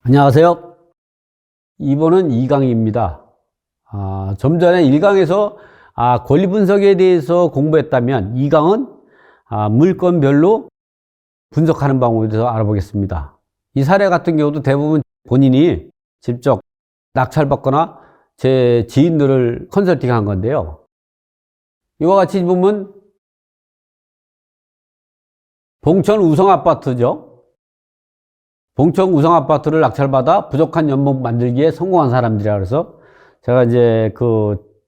안녕하세요. 이번은 2강입니다. 좀 전에 1강에서 권리 분석에 대해서 공부했다면 2강은 물건별로 분석하는 방법에 대해서 알아보겠습니다. 이 사례 같은 경우도 대부분 본인이 직접 낙찰받거나 제 지인들을 컨설팅 한 건데요. 이와 같이 보면 봉천 우성아파트죠. 봉천 우성아파트를 낙찰받아 부족한 연봉 만들기에 성공한 사람들이라 그래서 제가 이제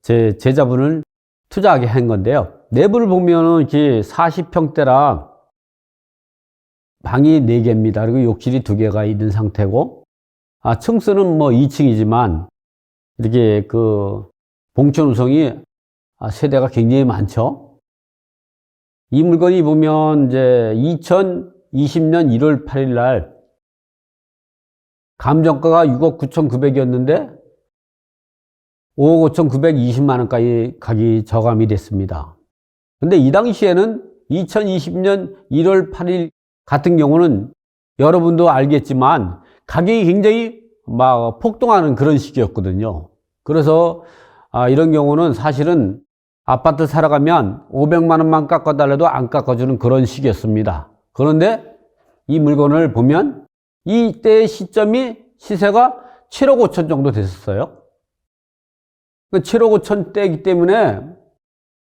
제 제자분을 투자하게 한 건데요. 내부를 보면은 이렇게 40평대라 방이 4개입니다. 그리고 욕실이 2개가 있는 상태고, 층수는 뭐 2층이지만 이렇게 봉천 우성이 세대가 굉장히 많죠. 이 물건이 보면 이제 2020년 1월 8일 날 감정가가 6억 9,900이었는데 5억 5,920만 원까지 가격이 저감이 됐습니다. 근데 이 당시에는 2020년 1월 8일 같은 경우는 여러분도 알겠지만 가격이 굉장히 막 폭등하는 그런 시기였거든요. 그래서 이런 경우는 사실은 아파트 사러 가면 500만 원만 깎아달라도 안 깎아주는 그런 시기였습니다. 그런데 이 물건을 보면 이때 시점이 시세가 7억 5천 정도 됐었어요. 7억 5천 대이기 때문에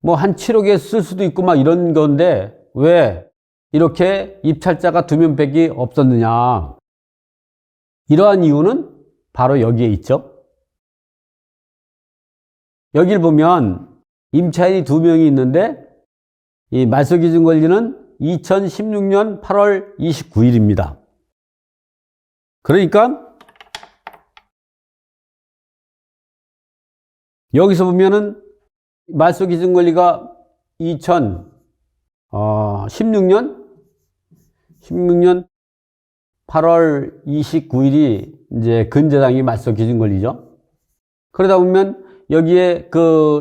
뭐 한 7억에 쓸 수도 있고 막 이런 건데 왜 이렇게 입찰자가 2명밖에 없었느냐. 이러한 이유는 바로 여기에 있죠. 여기를 보면 임차인이 2명이 있는데 이 말소기준 권리는 2016년 8월 29일입니다. 그러니까 여기서 보면은 말소기준 권리가 2016년 8월 29일이 이제 근저당이 말소기준 권리죠. 그러다 보면 여기에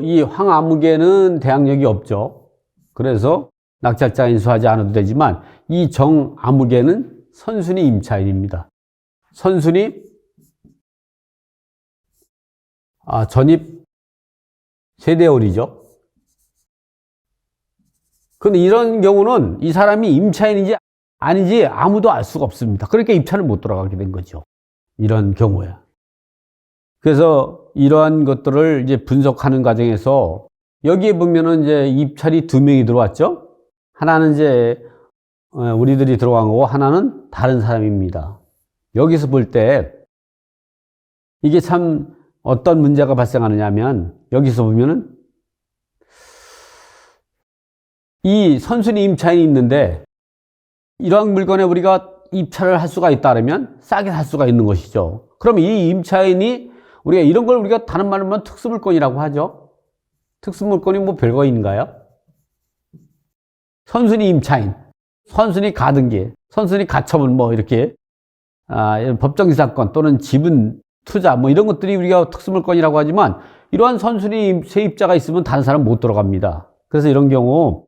이 황아무개는 대항력이 없죠. 그래서 낙찰자 인수하지 않아도 되지만 이 정아무개는 선순위 임차인입니다. 선순위 전입 세대원이죠. 근데 이런 경우는 이 사람이 임차인인지 아닌지 아무도 알 수가 없습니다. 그러니까 입찰을 못 들어가게 된 거죠. 이런 경우에. 그래서 이러한 것들을 이제 분석하는 과정에서 여기에 보면은 이제 입찰이 2명이 들어왔죠. 하나는 이제 우리들이 들어간 거고 하나는 다른 사람입니다. 여기서 볼 때 이게 참 어떤 문제가 발생하느냐 하면 여기서 보면은 이 선순위 임차인이 있는데 이러한 물건에 우리가 입찰을 할 수가 있다면 싸게 살 수가 있는 것이죠. 그럼 이 임차인이 이런 걸 우리가 다른 말로 하면 특수물건이라고 하죠. 특수물건이 뭐 별거인가요? 선순위 임차인, 선순위 가등기, 선순위 가처분 뭐 이렇게 법정이사건 또는 지분 투자 뭐 이런 것들이 우리가 특수물건이라고 하지만 이러한 선순위 세입자가 있으면 다른 사람 못 들어갑니다. 그래서 이런 경우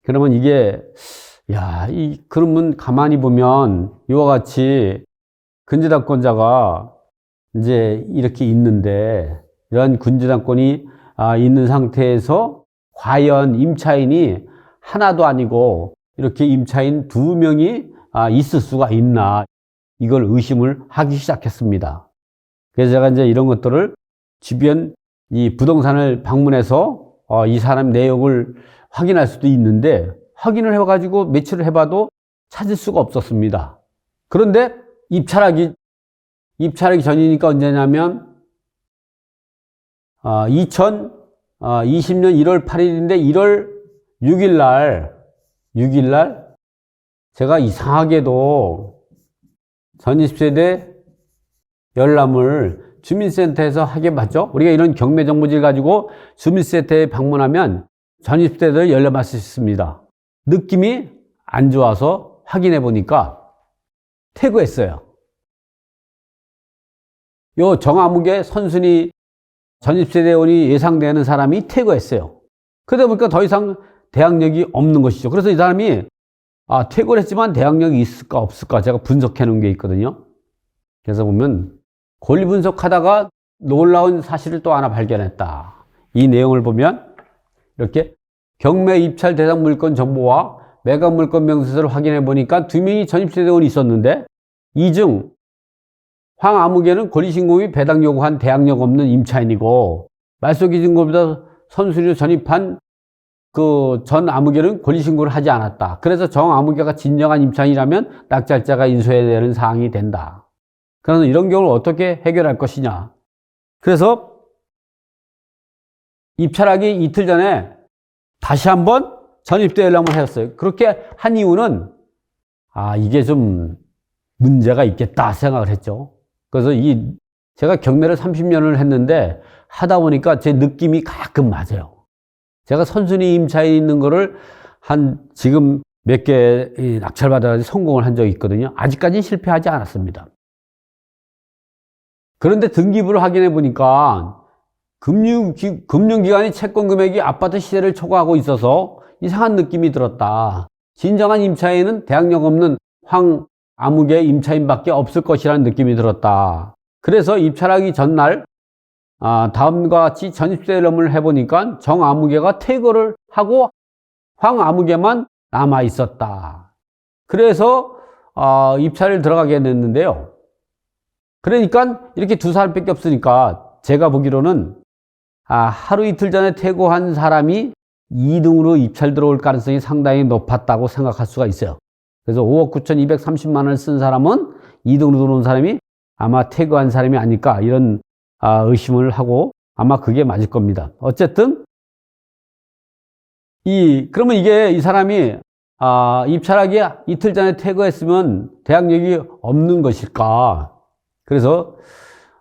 그러면 이게 그러면 가만히 보면 이와 같이 근저당권자가 이제 이렇게 있는데 이런 근저당권이 있는 상태에서 과연 임차인이 하나도 아니고 이렇게 임차인 2명이 있을 수가 있나 이걸 의심을 하기 시작했습니다. 그래서 제가 이제 이런 것들을 주변 이 부동산을 방문해서 이 사람 내역을 확인할 수도 있는데 확인을 해가지고 매치를 해봐도 찾을 수가 없었습니다. 그런데 입찰하기 전이니까 언제냐면 2020년 1월 8일인데 1월 6일 날 제가 이상하게도 전입세대 열람을 주민센터에서 하게 맞죠? 우리가 이런 경매정보지를 가지고 주민센터에 방문하면 전입세대를 열람할 수 있습니다. 느낌이 안 좋아서 확인해 보니까 퇴거했어요. 요 정아무개 선순위 전입세대원이 예상되는 사람이 퇴거했어요. 그러다 보니까 더 이상 대항력이 없는 것이죠. 그래서 이 사람이 퇴거를 했지만 대항력이 있을까 없을까 제가 분석해 놓은 게 있거든요. 그래서 보면 권리 분석하다가 놀라운 사실을 또 하나 발견했다. 이 내용을 보면 이렇게 경매 입찰 대상 물건 정보와 매각 물건 명세서를 확인해 보니까 2명이 전입대대원이 있었는데 이 중 황아무개는 권리신고 및 배당 요구한 대항력 없는 임차인이고 말소기준금보다 선순위로 전입한 그 전 아무개는 권리신고를 하지 않았다. 그래서 정 아무개가 진정한 임차인이라면 낙찰자가 인수해야 되는 사항이 된다. 그래서 이런 경우를 어떻게 해결할 것이냐. 그래서 입찰하기 이틀 전에 다시 한번 전입대회를 했어요. 그렇게 한 이유는 이게 좀 문제가 있겠다 생각을 했죠. 그래서 제가 경매를 30년을 했는데 하다 보니까 제 느낌이 가끔 맞아요. 제가 선순위 임차에 있는 거를 지금 몇 개 낙찰받아서 성공을 한 적이 있거든요. 아직까지 실패하지 않았습니다. 그런데 등기부를 확인해 보니까 금융기관이 채권 금액이 아파트 시세를 초과하고 있어서 이상한 느낌이 들었다. 진정한 임차인은 대항력 없는 황아무개 임차인밖에 없을 것이라는 느낌이 들었다. 그래서 입찰하기 전날 다음과 같이 전입대회를 해보니까 정아무개가 퇴거를 하고 황아무개만 남아 있었다. 그래서 입찰을 들어가게 됐는데요. 그러니까 이렇게 두 사람밖에 없으니까 제가 보기로는 하루 이틀 전에 퇴거한 사람이 2등으로 입찰 들어올 가능성이 상당히 높았다고 생각할 수가 있어요. 그래서 5억 9,230만 원을 쓴 사람은 2등으로 들어온 사람이 아마 퇴거한 사람이 아닐까 이런 의심을 하고 아마 그게 맞을 겁니다. 어쨌든 그러면 이 사람이 입찰하기 이틀 전에 퇴거했으면 대항력이 없는 것일까? 그래서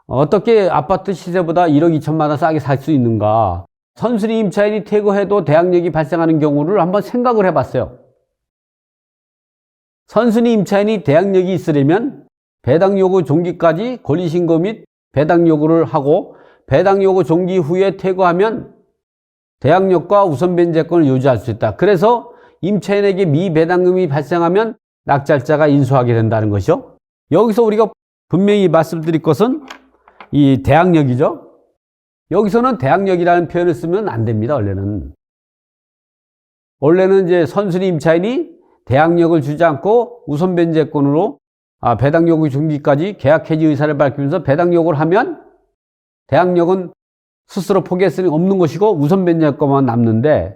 어떻게 아파트 시세보다 1억 2천만 원 싸게 살 수 있는가? 선순위 임차인이 퇴거해도 대항력이 발생하는 경우를 한번 생각을 해봤어요. 선순위 임차인이 대항력이 있으려면 배당 요구 종기까지 권리신고 및 배당 요구를 하고 배당 요구 종기 후에 퇴거하면 대항력과 우선 변제권을 유지할 수 있다. 그래서 임차인에게 미배당금이 발생하면 낙찰자가 인수하게 된다는 것이죠. 여기서 우리가 분명히 말씀드릴 것은 이 대항력이죠. 여기서는 대항력이라는 표현을 쓰면 안 됩니다. 원래는 이제 선순위 임차인이 대항력을 주지 않고 우선 변제권으로 배당 요구 중기까지 계약 해지 의사를 밝히면서 배당 요구를 하면 대항력은 스스로 포기했으니 없는 것이고 우선 변제권만 남는데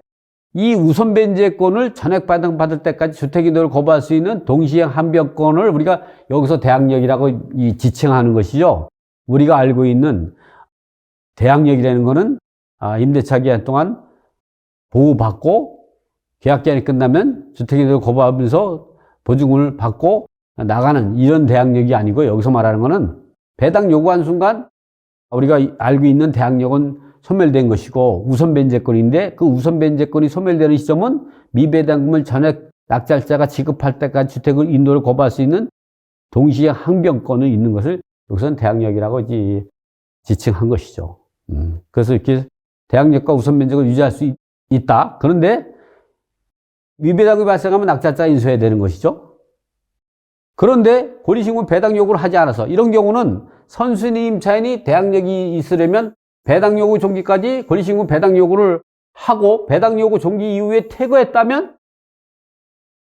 이 우선 변제권을 전액 받을 때까지 주택인도를 거부할 수 있는 동시행 한변권을 우리가 여기서 대항력이라고 지칭하는 것이죠. 우리가 알고 있는 대항력이라는 것은 임대차 기간 동안 보호받고 계약 기간이 끝나면 주택인도를 거부하면서 보증금을 받고 나가는 이런 대항력이 아니고 여기서 말하는 것은 배당 요구한 순간 우리가 알고 있는 대항력은 소멸된 것이고 우선 변제권인데 그 우선 변제권이 소멸되는 시점은 미배당금을 전액 낙찰자가 지급할 때까지 주택을 인도를 거부할 수 있는 동시에 항변권이 있는 것을 여기서는 대항력이라고 지칭한 것이죠. 그래서 이렇게 대항력과 우선 변제권을 유지할 수 있다. 그런데 미배당금이 발생하면 낙찰자가 인수해야 되는 것이죠. 그런데 권리신고 배당 요구를 하지 않아서 이런 경우는 선순위 임차인이 대항력이 있으려면 배당 요구 종기까지 권리신고 배당 요구를 하고 배당 요구 종기 이후에 퇴거했다면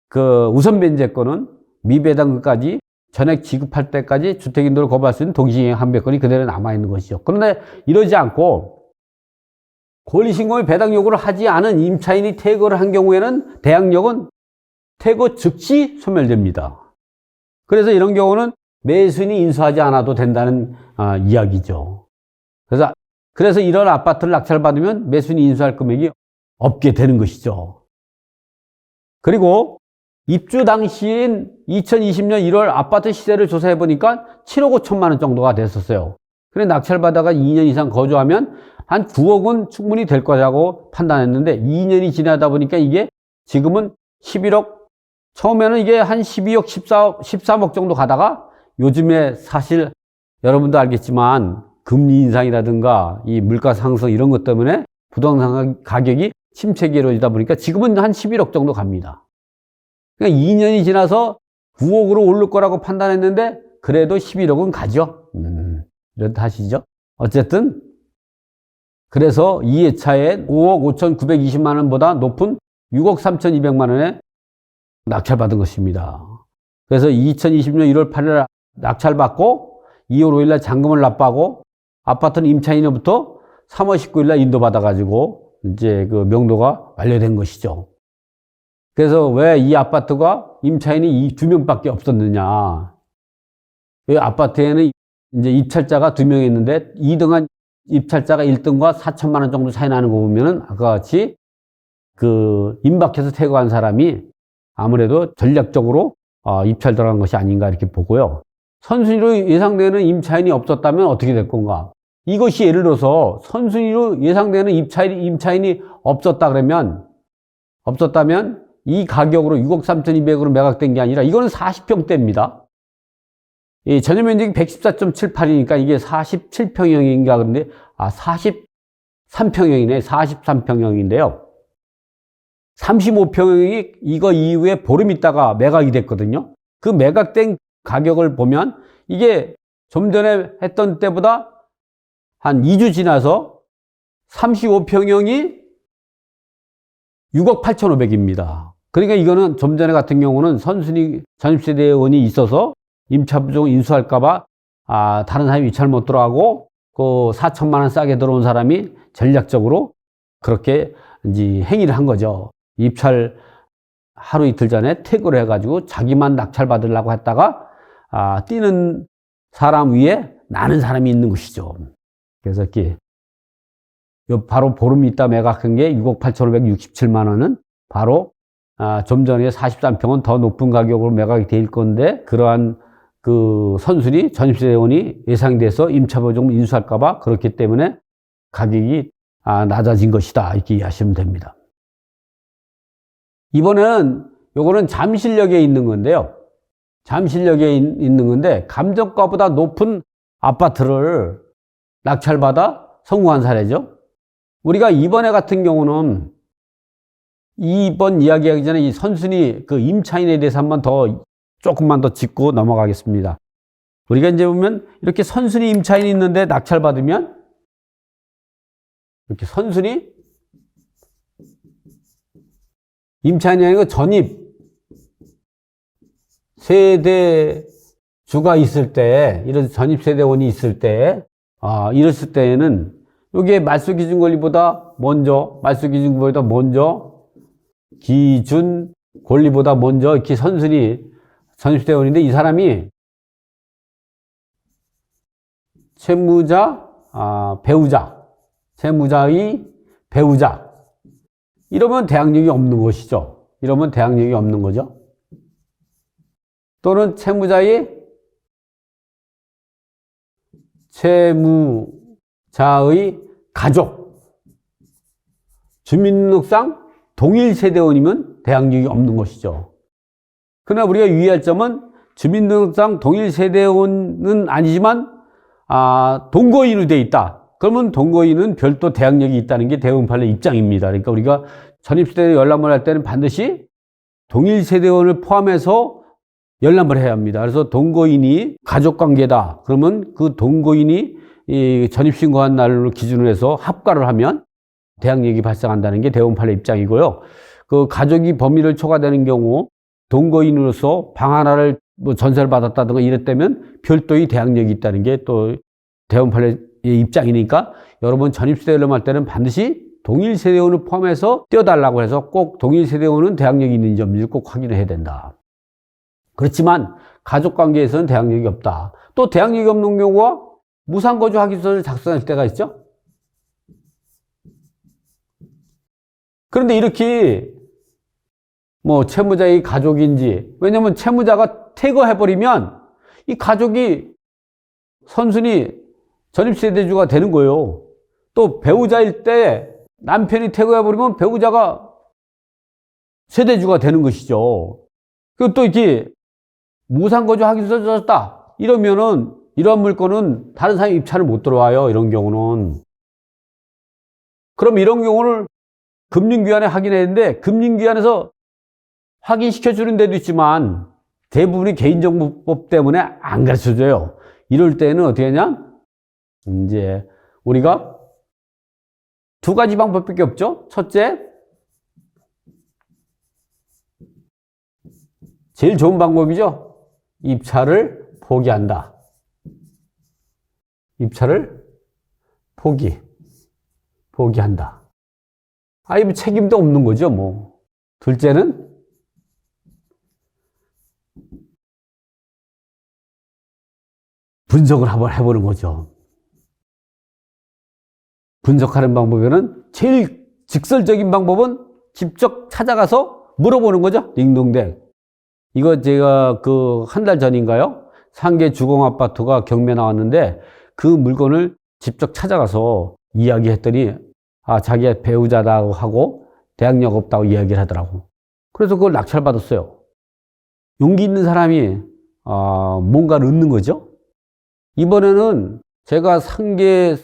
그 우선 변제권은 미배당금까지 전액 지급할 때까지 주택인도를 거부할 수 있는 동시행 한배권이 그대로 남아있는 것이죠. 그런데 이러지 않고 권리신고 및 배당 요구를 하지 않은 임차인이 퇴거를 한 경우에는 대항력은 퇴거 즉시 소멸됩니다. 그래서 이런 경우는 매수인이 인수하지 않아도 된다는 이야기죠. 그래서 이런 아파트를 낙찰받으면 매수인이 인수할 금액이 없게 되는 것이죠. 그리고 입주 당시인 2020년 1월 아파트 시세를 조사해 보니까 7억 5천만 원 정도가 됐었어요. 그런데 낙찰받아가 2년 이상 거주하면 한 9억은 충분히 될 거라고 판단했는데 2년이 지나다 보니까 이게 지금은 11억, 처음에는 이게 한 12억, 13억 정도 가다가 요즘에 사실 여러분도 알겠지만 금리 인상이라든가 이 물가 상승 이런 것 때문에 부동산 가격이 침체기에 이루어지다 보니까 지금은 한 11억 정도 갑니다. 그러니까 2년이 지나서 9억으로 오를 거라고 판단했는데 그래도 11억은 가죠. 이렇다 하시죠. 어쨌든 그래서 이 회차에 5억 5,920만 원보다 높은 6억 3,200만 원에 낙찰받은 것입니다. 그래서 2020년 1월 8일 낙찰받고 2월 5일 날 잔금을 납부하고 아파트는 임차인으로부터 3월 19일 날 인도받아가지고 이제 그 명도가 완료된 것이죠. 그래서 왜 이 아파트가 임차인이 2명밖에 없었느냐. 이 아파트에는 이제 입찰자가 2명 있는데 2등한 입찰자가 1등과 4천만 원 정도 차이 나는 거 보면은 아까 같이 그 임박해서 퇴거한 사람이 아무래도 전략적으로 입찰 들어간 것이 아닌가 이렇게 보고요. 선순위로 예상되는 임차인이 없었다면 어떻게 될 건가? 이것이 예를 들어서 선순위로 예상되는 임차인이 없었다면 이 가격으로 6억 3,200으로 매각된 게 아니라 이거는 40평대입니다. 이 전용 면적이 114.78이니까 이게 47평형인가 그런데 43평형이네. 43평형인데요. 35평형이 이거 이후에 보름 있다가 매각이 됐거든요. 그 매각된 가격을 보면 이게 좀 전에 했던 때보다 한 2주 지나서 35평형이 6억 8,500입니다. 그러니까 이거는 좀 전에 같은 경우는 선순위 전입세대원이 있어서 임차부정 인수할까봐 다른 사람이 입찰 못 들어가고 그 4천만 원 싸게 들어온 사람이 전략적으로 그렇게 이제 행위를 한 거죠. 입찰 하루 이틀 전에 퇴거를 해가지고 자기만 낙찰 받으려고 했다가 뛰는 사람 위에 나는 사람이 있는 것이죠. 그래서 이렇게 바로 보름 있다 매각한 게 6억 8,567만 원은 바로 좀 전에 43평은 더 높은 가격으로 매각이 될 건데 그러한 그 선순위 전입세대원이 예상돼서 임차보증 인수할까봐 그렇기 때문에 가격이 낮아진 것이다 이렇게 이해하시면 됩니다. 이번에는 요거는 잠실역에 있는 건데요. 잠실역에 있는 건데 감정가보다 높은 아파트를 낙찰받아 성공한 사례죠. 우리가 이번에 같은 경우는 이번 이야기하기 전에 이 선순위 그 임차인에 대해서 한번 조금만 더 짚고 넘어가겠습니다. 우리가 이제 보면 이렇게 선순위 임차인이 있는데 낙찰받으면 이렇게 선순위 임차인이 아니고 전입 세대주가 있을 때, 이런 전입 세대원이 있을 때, 이랬을 때에는 이게 말소 기준 권리보다 먼저, 기준 권리보다 먼저 이렇게 선순위 전입 세대원인데 이 사람이 채무자, 채무자의 배우자. 이러면 대항력이 없는 것이죠. 이러면 대항력이 없는 거죠. 또는 채무자의 가족. 주민등록상 동일 세대원이면 대항력이 없는 것이죠. 그러나 우리가 유의할 점은 주민등록상 동일 세대원은 아니지만 동거인으로 되어 있다. 그러면 동거인은 별도 대항력이 있다는 게 대응판례 입장입니다. 그러니까 우리가 전입세대 열람을 할 때는 반드시 동일 세대원을 포함해서 열람을 해야 합니다. 그래서 동거인이 가족관계다. 그러면 그 동거인이 이 전입신고한 날로 기준으로 해서 합가를 하면 대항력이 발생한다는 게 대응판례 입장이고요. 그 가족이 범위를 초과되는 경우 동거인으로서 방 하나를 전세를 받았다든가 이랬다면 별도의 대항력이 있다는 게 또 대응판례 입장이니까 여러분 전입세대 열람할 때는 반드시 동일 세대원을 포함해서 떼어달라고 해서 꼭 동일 세대원은 대항력이 있는지 없는지 꼭 확인을 해야 된다. 그렇지만 가족관계에서는 대항력이 없다. 또 대항력이 없는 경우가 무상거주 확인서를 작성할 때가 있죠. 그런데 이렇게 채무자의 가족인지, 왜냐면 채무자가 퇴거해버리면 이 가족이 선순위 전입세대주가 되는 거예요. 또 배우자일 때 남편이 퇴거해버리면 배우자가 세대주가 되는 것이죠. 그리고 또 이렇게 무상거주 확인서 썼다. 이러면은 이러한 물건은 다른 사람이 입찰을 못 들어와요. 이런 경우는. 그럼 이런 경우를 금융기관에 확인해야 되는데 금융기관에서 확인시켜주는 데도 있지만 대부분이 개인정보법 때문에 안 가르쳐줘요. 이럴 때는 어떻게 하냐? 이제 우리가 두 가지 방법밖에 없죠. 첫째, 제일 좋은 방법이죠. 입찰을 포기한다. 입찰을 포기한다. 뭐 책임도 없는 거죠, 뭐. 둘째는 분석을 한번 해보는 거죠. 분석하는 방법에는 제일 직설적인 방법은 직접 찾아가서 물어보는 거죠. 딩동댕. 이거 제가 한 달 전인가요? 상계 주공아파트가 경매 나왔는데 그 물건을 직접 찾아가서 이야기했더니 자기가 배우자라고 하고 대학력 없다고 이야기를 하더라고. 그래서 그걸 낙찰받았어요. 용기 있는 사람이 뭔가를 얻는 거죠. 이번에는 제가 상계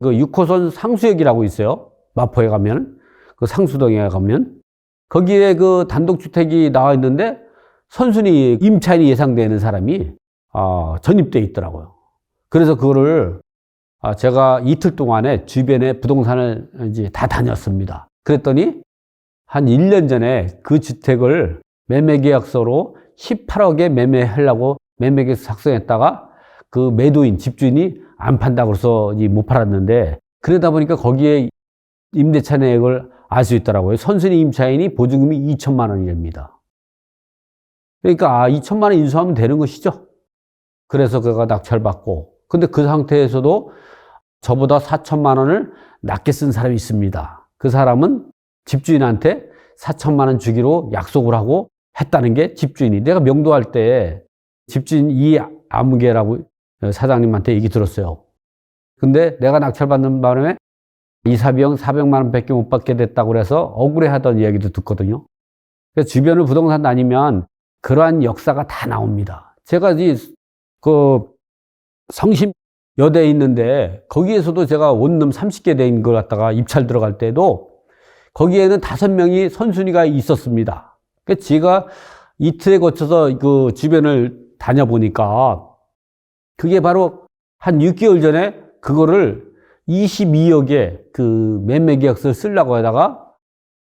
6호선 상수역이라고 있어요. 마포에 가면, 그 상수동에 가면 거기에 그 단독주택이 나와 있는데 선순위 임차인이 예상되는 사람이 전입돼 있더라고요. 그래서 그거를 제가 이틀 동안에 주변에 부동산을 이제 다 다녔습니다. 그랬더니 한 1년 전에 그 주택을 매매계약서로 18억에 매매하려고 매매계약서 작성했다가 그 매도인, 집주인이 안 판다고 해서 못 팔았는데, 그러다 보니까 거기에 임대차 내역을 알 수 있더라고요. 선순위 임차인이 보증금이 2천만 원이랍니다. 그러니까 2천만 원 인수하면 되는 것이죠. 그래서 그가 낙찰받고, 근데 그 상태에서도 저보다 4천만 원을 낮게 쓴 사람이 있습니다. 그 사람은 집주인한테 4천만 원 주기로 약속을 하고 했다는 게 집주인이. 내가 명도할 때 집주인 이아무개라고 사장님한테 얘기 들었어요. 근데 내가 낙찰받는 바람에 이사비용 400만 원 밖에 못 받게 됐다고 그래서 억울해 하던 이야기도 듣거든요. 그래서 주변을 부동산 다니면 그러한 역사가 다 나옵니다. 제가 성심여대에 있는데 거기에서도 제가 원룸 30개 된 걸 갖다가 입찰 들어갈 때도 거기에는 5명이 선순위가 있었습니다. 그러니까 제가 이틀에 거쳐서 그 주변을 다녀보니까 그게 바로 한 6개월 전에 그거를 22억에 그 매매 계약서를 쓰려고 하다가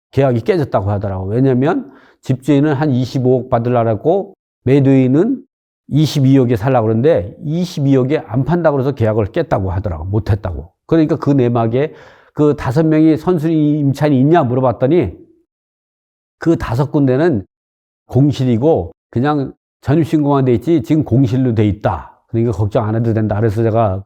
계약이 깨졌다고 하더라고요. 왜냐면 집주인은 한 25억 받으려고 매도인은 22억에 살려고 그러는데 22억에 안 판다고 해서 계약을 깼다고 하더라고요. 못했다고. 그러니까 그 내막에 그 5명이 선순위 임차인이 있냐 물어봤더니 그 5군데는 공실이고 그냥 전입신고만 돼 있지 지금 공실로 돼 있다. 그러니까 걱정 안 해도 된다. 그래서 제가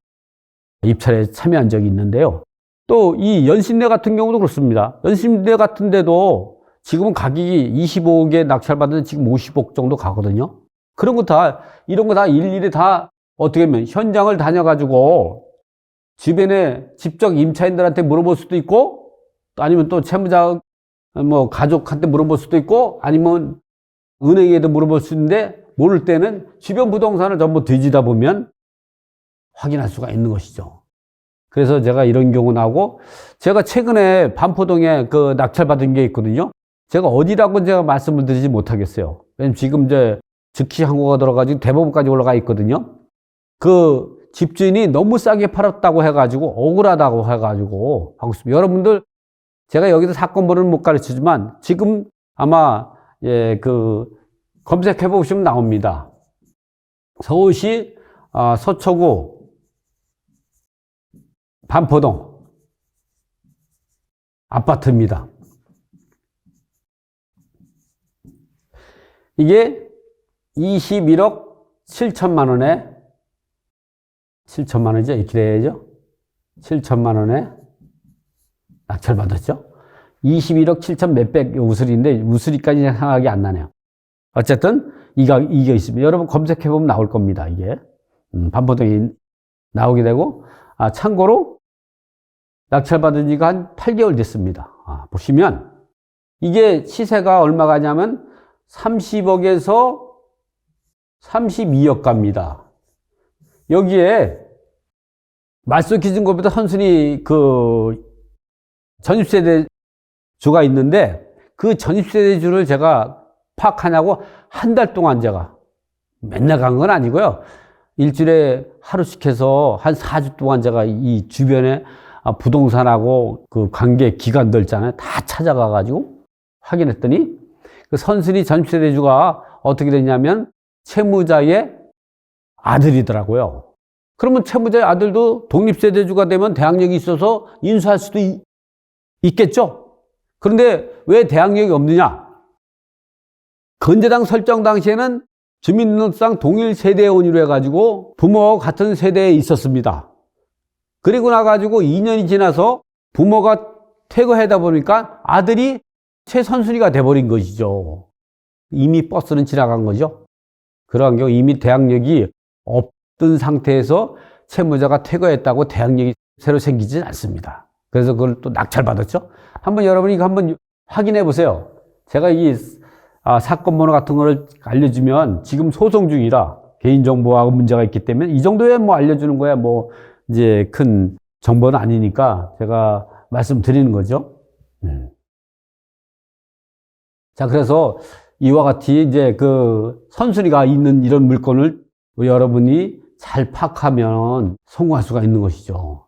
입찰에 참여한 적이 있는데요. 또 이 연신내 같은 경우도 그렇습니다. 연신내 같은 데도 지금은 가격이 25억에 낙찰받은 지금 50억 정도 가거든요. 이런 거 다 일일이 다 어떻게 하면 현장을 다녀가지고 주변에 직접 임차인들한테 물어볼 수도 있고, 아니면 또 채무자 가족한테 물어볼 수도 있고, 아니면 은행에도 물어볼 수 있는데 모를 때는 주변 부동산을 전부 뒤지다 보면 확인할 수가 있는 것이죠. 그래서 제가 이런 경우 나오고, 제가 최근에 반포동에 그 낙찰받은 게 있거든요. 제가 어디라고 제가 말씀을 드리지 못하겠어요. 왜냐면 지금 이제 즉시 항고가 들어가지고 대법원까지 올라가 있거든요. 그 집주인이 너무 싸게 팔았다고 해가지고 억울하다고 해가지고 하고 있습니다. 여러분들 제가 여기서 사건 번호는 못 가르치지만 지금 아마 검색해 보시면 나옵니다. 서울시 서초구 반포동 아파트입니다. 이게 21억 7천만 원에 7천만 원이죠. 이렇게 돼야죠. 7천만 원에 낙찰받았죠. 21억 7천 몇백 우수리인데 우수리까지 생각이 안 나네요. 어쨌든 이게 있습니다. 여러분 검색해보면 나올 겁니다. 이게 반포동이 나오게 되고, 참고로 낙찰받은 지가 한 8개월 됐습니다. 보시면 이게 시세가 얼마 가냐면 30억에서 32억 갑니다. 여기에 말소 기준금보다 선순위 전입세대주가 있는데 그 전입세대주를 제가 파악하냐고 한 달 동안 제가 맨날 간 건 아니고요. 일주일에 하루씩 해서 한 4주 동안 제가 이 주변에 부동산하고 그 관계 기관들 있잖아요. 다 찾아가가지고 확인했더니 그 선순위 전입세대주가 어떻게 됐냐면 채무자의 아들이더라고요. 그러면 채무자의 아들도 독립세대주가 되면 대항력이 있어서 인수할 수도 있겠죠? 그런데 왜 대항력이 없느냐? 건재당 설정 당시에는 주민등록상 동일 세대원으로 해가지고 부모와 같은 세대에 있었습니다. 그리고 나가지고 2년이 지나서 부모가 퇴거하다 보니까 아들이 최선순위가 돼버린 것이죠. 이미 버스는 지나간 거죠. 그러한 경우 이미 대항력이 없던 상태에서 채무자가 퇴거했다고 대항력이 새로 생기진 않습니다. 그래서 그걸 또 낙찰받았죠. 한번 여러분이 한번 확인해 보세요. 제가 이 사건 번호 같은 거를 알려주면 지금 소송 중이라 개인정보하고 문제가 있기 때문에 이 정도에 뭐 알려주는 거야 뭐 이제 큰 정보는 아니니까 제가 말씀드리는 거죠. 자, 그래서 이와 같이 이제 그 선순위가 있는 이런 물건을 여러분이 잘 파악하면 성공할 수가 있는 것이죠.